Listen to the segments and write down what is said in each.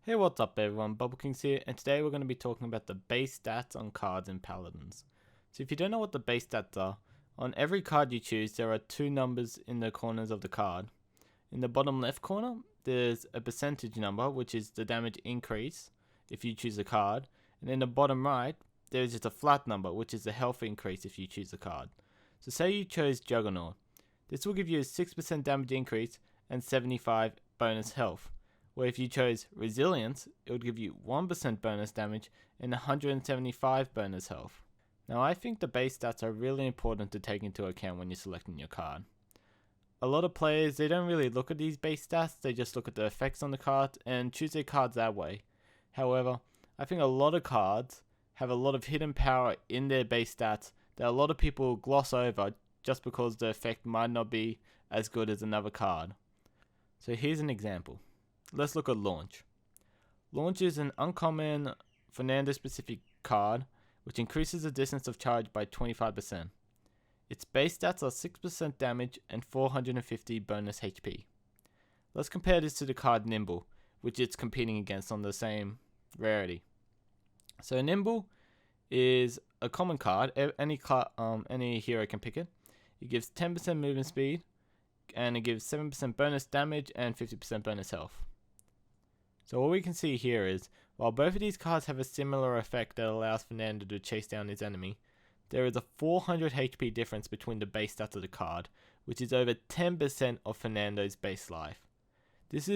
Hey, what's up everyone, Bubble Kings here, and today we're going to be talking about the base stats on cards in Paladins. So if you don't know what the base stats are, on every card you choose there are two numbers in the corners of the card. In the bottom left corner, there's a percentage number, which is the damage increase if you choose a card, and in the bottom right, there's just a flat number, which is the health increase if you choose a card. So say you chose Juggernaut. This will give you a 6% damage increase and 75 bonus health. Where if you chose Resilience, it would give you 1% bonus damage and 175 bonus health. Now I think the base stats are really important to take into account when you're selecting your card. A lot of players, they don't really look at these base stats, they just look at the effects on the card and choose their cards that way. However, I think a lot of cards have a lot of hidden power in their base stats that a lot of people gloss over just because the effect might not be as good as another card. So here's an example. Let's look at Launch. Launch is an uncommon Fernando specific card which increases the distance of charge by 25%. Its base stats are 6% damage and 450 bonus HP. Let's compare this to the card Nimble, which it's competing against on the same rarity. So Nimble is a common card, any hero can pick it. It gives 10% movement speed and it gives 7% bonus damage and 50% bonus health. So what we can see here is, while both of these cards have a similar effect that allows Fernando to chase down his enemy, there is a 400 HP difference between the base stats of the card, which is over 10% of Fernando's base life. This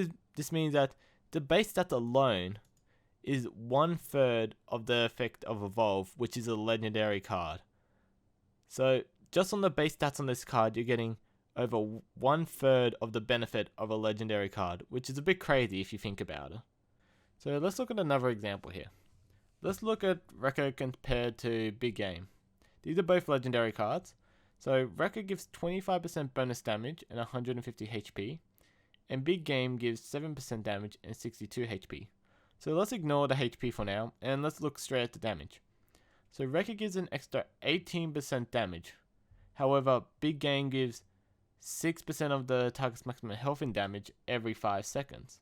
means that the base stats alone is 1/3 of the effect of Evolve, which is a legendary card. So just on the base stats on this card, you're getting over 1/3 of the benefit of a legendary card, which is a bit crazy if you think about it. So let's look at another example here. Let's look at Rekka compared to Big Game. These are both legendary cards. So Rekka gives 25% bonus damage and 150 HP, and Big Game gives 7% damage and 62 HP. So let's ignore the HP for now, and let's look straight at the damage. So Rekka gives an extra 18% damage. However, Big Game gives 6% of the target's maximum health and damage every 5 seconds.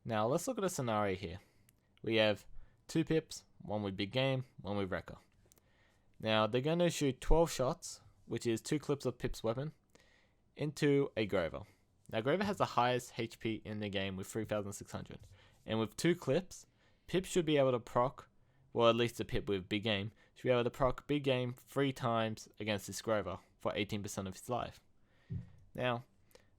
Now let's look at a scenario here. We have two Pips, one with Big Game, one with Rekka. Now they're going to shoot 12 shots, which is 2 clips of Pip's weapon, into a Grover. Now Grover has the highest HP in the game with 3600, and with 2 clips, Pip should be able to proc, well at least the Pip with Big Game, should be able to proc Big Game 3 times against this Grover for 18% of his life. Now,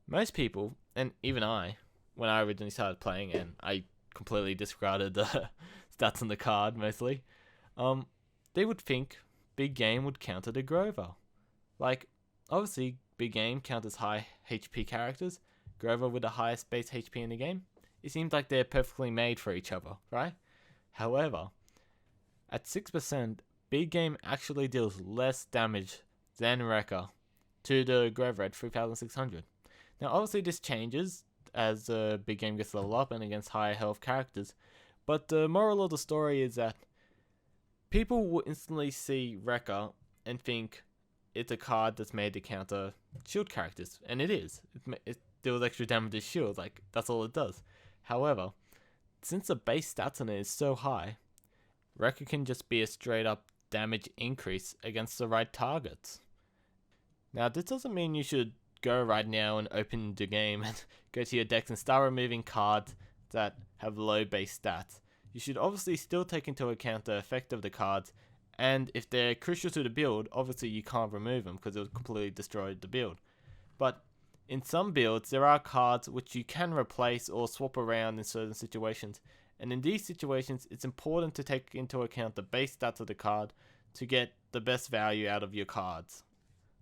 most people, and even I, when I originally started playing, and I completely disregarded the stats on the card mostly, they would think Big Game would counter the Grover. Like, obviously, Big Game counters high HP characters, Grover with the highest base HP in the game. It seems like they're perfectly made for each other, right? However, at 6%, Big Game actually deals less damage than Rekka to the Grover at 3600. Now obviously this changes as Big Game gets leveled up and against higher health characters, but the moral of the story is that people will instantly see Rekka and think it's a card that's made to counter shield characters, and it is. It deals extra damage to shield, like that's all it does. However, since the base stats on it is so high, Rekka can just be a straight up damage increase against the right targets. Now this doesn't mean you should go right now and open the game and go to your decks and start removing cards that have low base stats. You should obviously still take into account the effect of the cards, and if they're crucial to the build, obviously you can't remove them because it would completely destroy the build. But in some builds there are cards which you can replace or swap around in certain situations, and in these situations it's important to take into account the base stats of the card to get the best value out of your cards.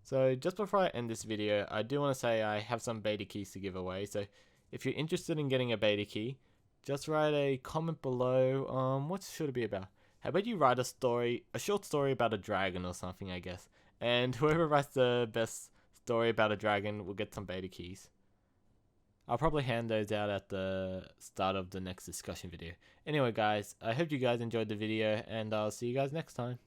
So just before I end this video, I do want to say I have some beta keys to give away. So if you're interested in getting a beta key, just write a comment below. What should it be about? How about you write a short story about a dragon or something, I guess. And whoever writes the best story about a dragon will get some beta keys. I'll probably hand those out at the start of the next discussion video. Anyway guys, I hope you guys enjoyed the video, and I'll see you guys next time.